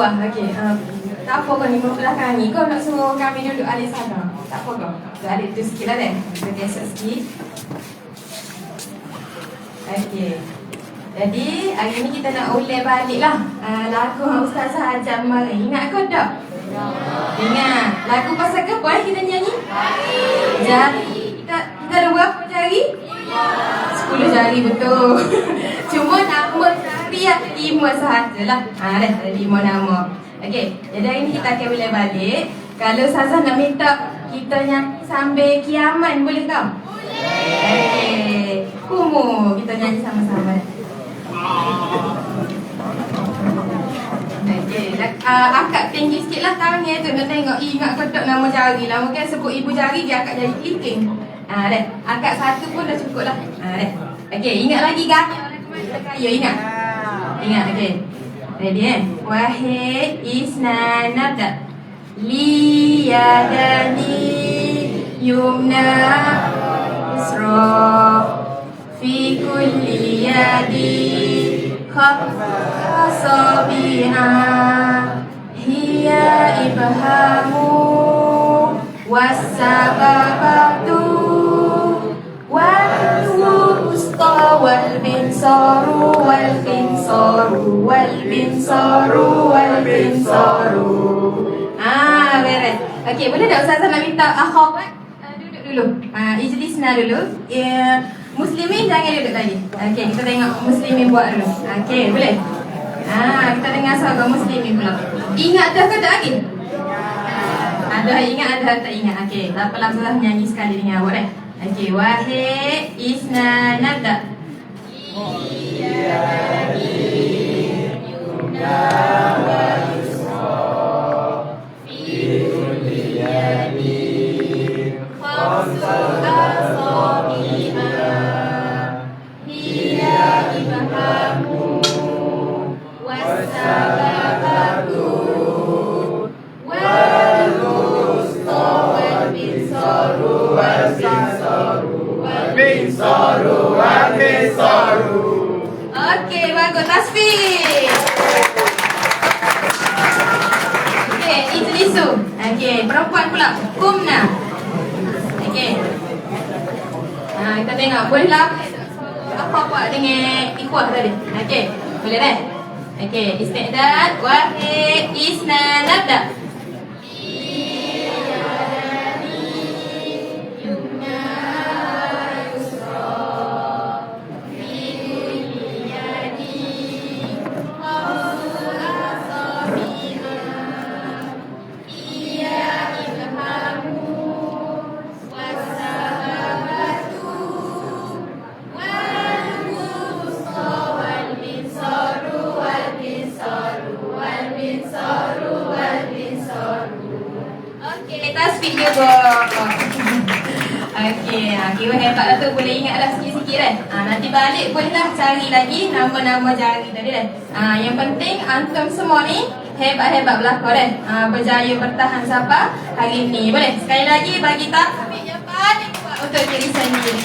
bawah. Okey. Tak apa kau ni belakang ni. Kau nak suruh kami duduk alik sana. Tak apa kau. Duduk alik tu sikit lah kan. Kita gesek sikit. Okey. Jadi hari ni kita nak ulang balik lah lagu yang Ustazah ajar kemarin. Ingat kau tak? Ingat. Lagu pasal ke apa kita nyanyi? Jari. Kita ada berapa jari? 10 jari betul. Cuma nama jari ada 5 sahajalah. Dah ada 5 nama. Okey. Jadi hari ni kita akan ulang balik. Kalau Ustazah nak minta kita nyanyi sambil kiaman boleh tak? Boleh. Kumu kita nyanyi sama-sama. Okey, akak tinggi sikit lah tangan tu nak tengok. Ingat kotak nama jari lah. Mungkin sebut ibu jari dia akak jadi keliting. Dah. Akak satu pun dah cukup lah. Dah. Okey, ingat lagi gaya. Ya, ingat. Ingat, okey. Ready kan? Wahid isnan nabda. Li yadani yumna isra fi kulli yadi khasabiha hiya ibhamu wasababatu wal wusta wal binsaru wal binsaru wal binsaru wal binsaru. Beres. Okey, boleh tak Ustazah nak minta akhwat duduk dulu. Ijlisna dulu. Muslimin jangan duduk tadi. Okey, kita tengok muslimin buat dulu. Okey, boleh? Kita dengar suara muslimin pula. Ingat dah ke tak lagi? Ada ingat, ada tak ingat. Okey, tak apa langsung lah nyanyi sekali dengan awak Okey, wahid isna nabda. Okey, bagus. Tasbih. Okey, ijlisu. Okey, perempuan pula. Kumna. Okey. Kita tengok. Boleh lah apa buat dengan ikhwah tadi. Okey, boleh dah? Okey, isti'dad. Wahid isna nabda. Tasbih juga. Okey, kira hebat lah tu. Boleh ingat dah sikit-sikit kan. Nanti balik bolehlah cari lagi nama-nama jari tadi kan. Yang penting antum semua ni hebat-hebat belakang kan. Berjaya bertahan sampai hari ni. Boleh? Sekali lagi bagi tasbih yang paling kuat untuk diri sendiri.